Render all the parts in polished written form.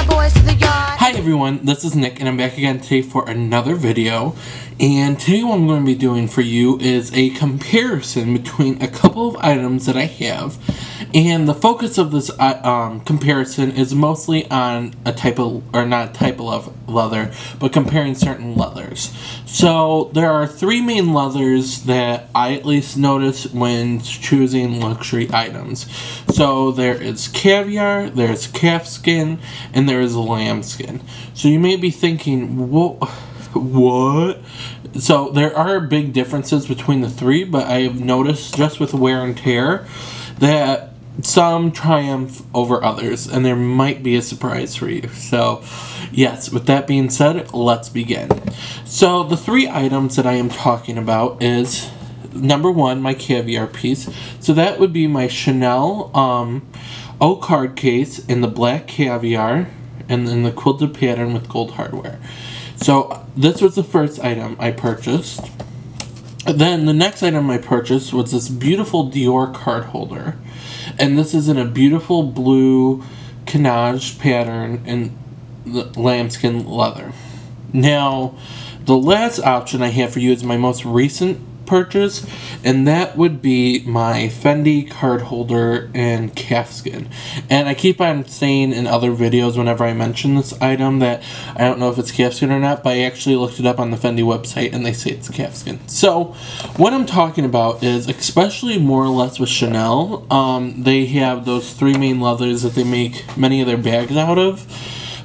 Hi everyone, this is Nick and I'm back again today for another video. And today what I'm going to be doing for you is a comparison between a couple of items that I have. And the focus of this comparison is mostly on a type of, or not type of leather, but comparing certain leathers. So there are three main leathers that I at least notice when choosing luxury items. So there is Caviar, there's Calfskin, and there is Lambskin. So you may be thinking, what? So there are big differences between the three, but I have noticed just with wear and tear that some triumph over others, and there might be a surprise for you. So yes, with that being said, let's begin. So the three items that I am talking about is, number one, my Caviar piece. So that would be my Chanel O card case in the black Caviar and then the quilted pattern with gold hardware. So this was the first item I purchased. Then the next item I purchased was this beautiful Dior card holder. And this is in a beautiful blue canage pattern in the lambskin leather. Now, the last option I have for you is my most recent purchase, and that would be my Fendi card holder in calfskin. And I keep on saying in other videos whenever I mention this item that I don't know if it's calfskin or not, but I actually looked it up on the Fendi website and they say it's calfskin. So what I'm talking about is, especially more or less with Chanel, they have those three main leathers that they make many of their bags out of.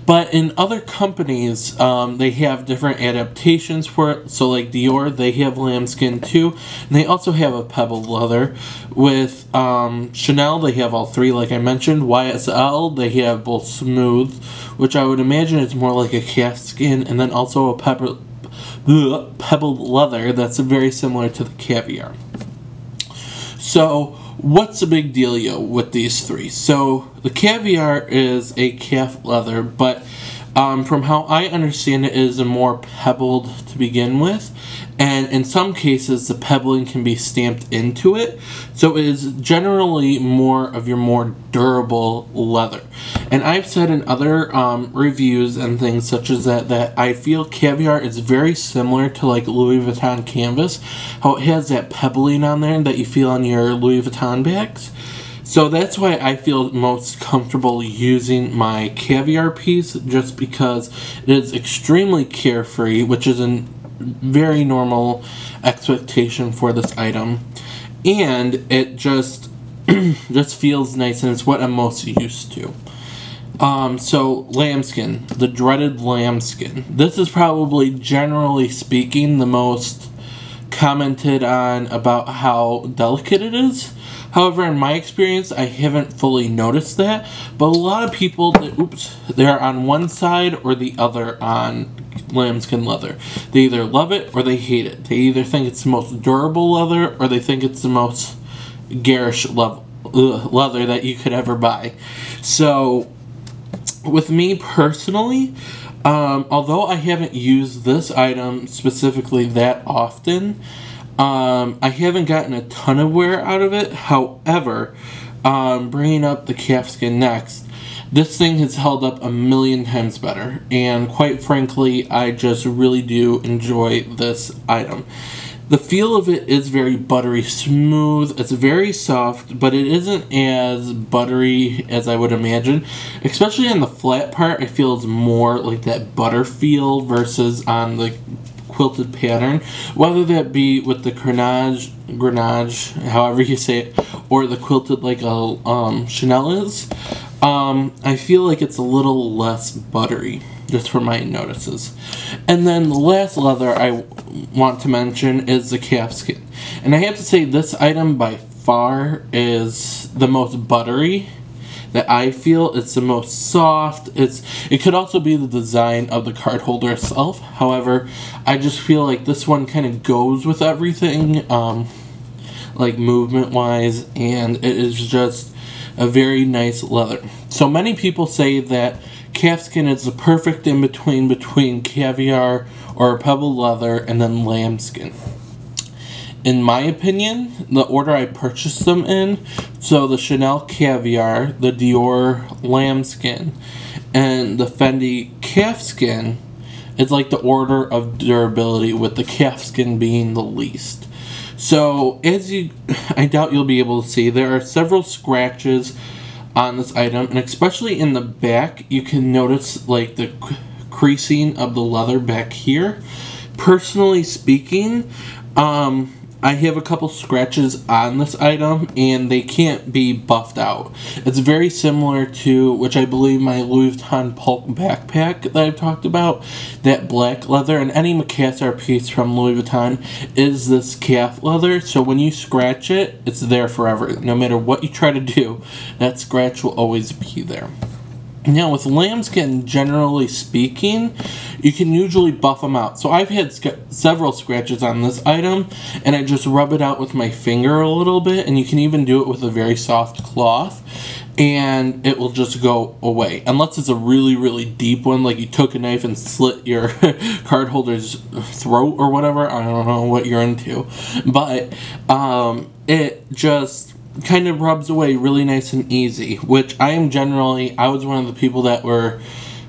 But in other companies, they have different adaptations for it. So like Dior, they have lambskin too. And they also have a pebbled leather. With Chanel, they have all three like I mentioned. YSL, they have both smooth, which I would imagine is more like a calfskin. And then also a pebbled leather that's very similar to the Caviar. So what's the big dealio with these three? So the Caviar is a calf leather, but from how I understand it, is a more pebbled to begin with, and in some cases the pebbling can be stamped into it, so it is generally more of your more durable leather. And I've said in other reviews and things such as that I feel Caviar is very similar to like Louis Vuitton canvas, how it has that pebbling on there that you feel on your Louis Vuitton bags. So that's why I feel most comfortable using my Caviar piece, just because it is extremely carefree, which is a very normal expectation for this item, and it just feels nice, and it's what I'm most used to. So lambskin, the dreaded lambskin. This is probably, generally speaking, the most commented on about how delicate it is. However, in my experience, I haven't fully noticed that, but a lot of people, they're on one side or the other on lambskin leather. They either love it or they hate it. They either think it's the most durable leather or they think it's the most garish leather that you could ever buy. So with me personally, although I haven't used this item specifically that often, I haven't gotten a ton of wear out of it. However, bringing up the calfskin next, this thing has held up a million times better, and quite frankly, I just really do enjoy this item. The feel of it is very buttery smooth. It's very soft, but it isn't as buttery as I would imagine. Especially on the flat part, I feel it's more like that butter feel versus on the quilted pattern, whether that be with the grenache, however you say it, or the quilted like a Chanel is. I feel like it's a little less buttery, just from my notices. And then the last leather I want to mention is the calfskin, and I have to say this item by far is the most buttery that I feel. It's the most soft. It could also be the design of the card holder itself. However, I just feel like this one kind of goes with everything, like movement wise, and it is just a very nice leather. So many people say that calfskin is the perfect in between Caviar or pebble leather and then lambskin. in my opinion, the order I purchased them in. So the Chanel Caviar, the Dior Lambskin, and the Fendi Calfskin is like the order of durability, with the Calfskin being the least. So I doubt you'll be able to see, there are several scratches on this item, and especially in the back, you can notice like the creasing of the leather back here. Personally speaking, I have a couple scratches on this item, and they can't be buffed out. It's very similar to, which I believe, my Louis Vuitton Polk backpack that I've talked about. That black leather, and any Macassar piece from Louis Vuitton is this calf leather. So when you scratch it, it's there forever. No matter what you try to do, that scratch will always be there. Now, with lambskin, generally speaking, you can usually buff them out. So I've had several scratches on this item, and I just rub it out with my finger a little bit, and you can even do it with a very soft cloth, and it will just go away. Unless it's a really, really deep one, like you took a knife and slit your card holder's throat or whatever. I don't know what you're into. But it just kind of rubs away really nice and easy, which I was one of the people that were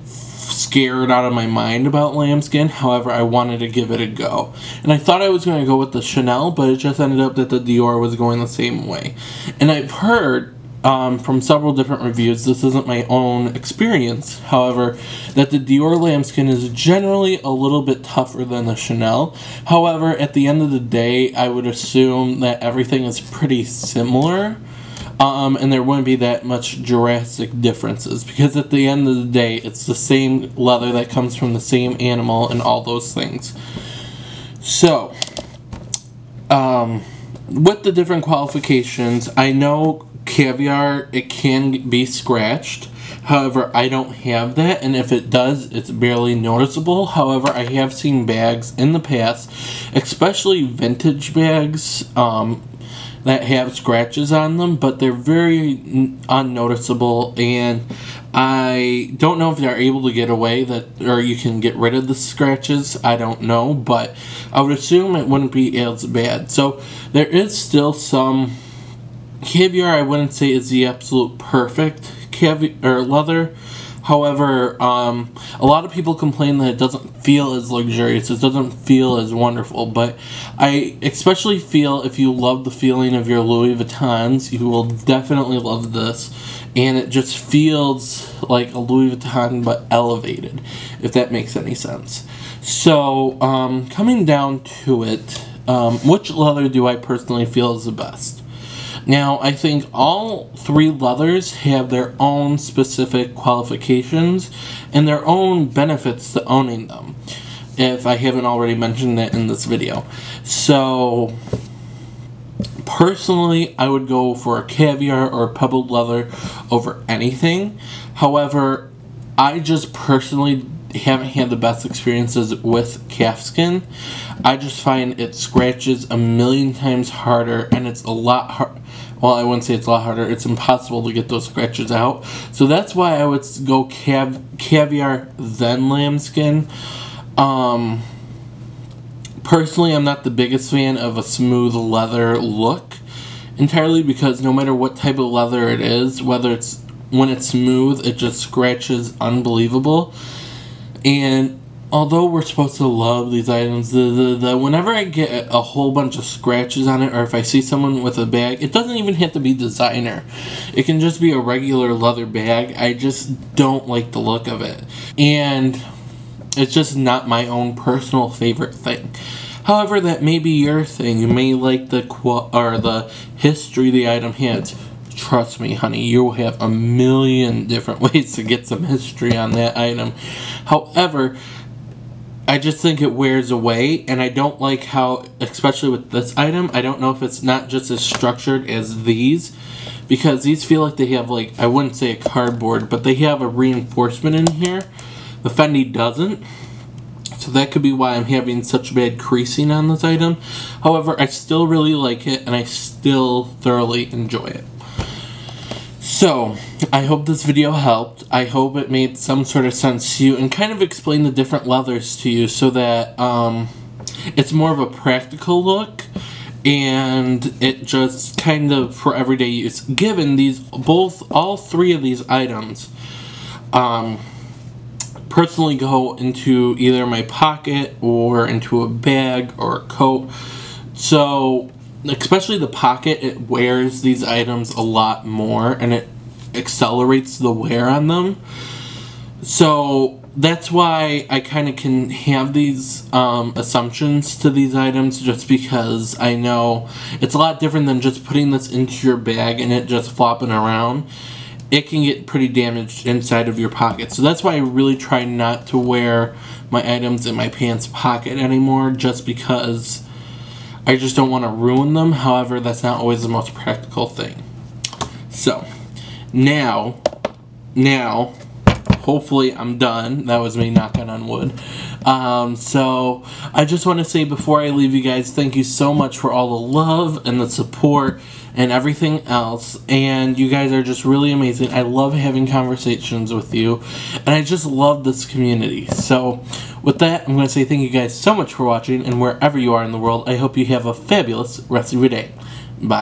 scared out of my mind about lambskin. However, I wanted to give it a go, and I thought I was going to go with the Chanel, but it just ended up that the Dior was going the same way. And I've heard from several different reviews, this isn't my own experience, however, that the Dior lambskin is generally a little bit tougher than the Chanel. However, at the end of the day, I would assume that everything is pretty similar, and there wouldn't be that much drastic differences, because at the end of the day, it's the same leather that comes from the same animal and all those things. So, with the different qualifications, I know Caviar, it can be scratched. However, I don't have that, and if it does, it's barely noticeable. However, I have seen bags in the past, especially vintage bags, that have scratches on them, but they're very unnoticeable, and I don't know if they're able to get away or you can get rid of the scratches. I don't know, but I would assume it wouldn't be as bad. So there is still some Caviar. I wouldn't say is the absolute perfect caviar leather. However, a lot of people complain that it doesn't feel as luxurious, it doesn't feel as wonderful, but I especially feel if you love the feeling of your Louis Vuittons, you will definitely love this, and it just feels like a Louis Vuitton but elevated, if that makes any sense. So, coming down to it, which leather do I personally feel is the best? Now, I think all three leathers have their own specific qualifications and their own benefits to owning them, if I haven't already mentioned that in this video. So, personally, I would go for a Caviar or a pebbled leather over anything. However, I just personally haven't had the best experiences with calfskin. I just find it scratches a million times harder, and it's a lot hard. Well, I wouldn't say it's a lot harder. It's impossible to get those scratches out. So that's why I would go Caviar then lambskin. Personally, I'm not the biggest fan of a smooth leather look, entirely because no matter what type of leather it is, when it's smooth, it just scratches unbelievable. And although we're supposed to love these items, whenever I get a whole bunch of scratches on it, or if I see someone with a bag, it doesn't even have to be designer. It can just be a regular leather bag. I just don't like the look of it. And it's just not my own personal favorite thing. However, that may be your thing. You may like the history the item has. Trust me, honey, you'll have a million different ways to get some history on that item. However, I just think it wears away, and I don't like how, especially with this item, I don't know if it's not just as structured as these, because these feel like they have, like, I wouldn't say a cardboard, but they have a reinforcement in here. The Fendi doesn't, so that could be why I'm having such bad creasing on this item. However, I still really like it, and I still thoroughly enjoy it. So, I hope this video helped. I hope it made some sort of sense to you and kind of explained the different leathers to you so that it's more of a practical look and it just kind of for everyday use. Given all three of these items personally go into either my pocket or into a bag or a coat. So especially the pocket, it wears these items a lot more and it accelerates the wear on them. So that's why I kind of can have these assumptions to these items, just because I know it's a lot different than just putting this into your bag and it just flopping around. It can get pretty damaged inside of your pocket. So that's why I really try not to wear my items in my pants pocket anymore, just because I just don't want to ruin them. However, that's not always the most practical thing. So now, hopefully I'm done. That was me knocking on wood. So I just want to say before I leave you guys, thank you so much for all the love and the support and everything else, and you guys are just really amazing. I love having conversations with you, and I just love this community. So with that, I'm going to say thank you guys so much for watching, and wherever you are in the world, I hope you have a fabulous rest of your day. Bye.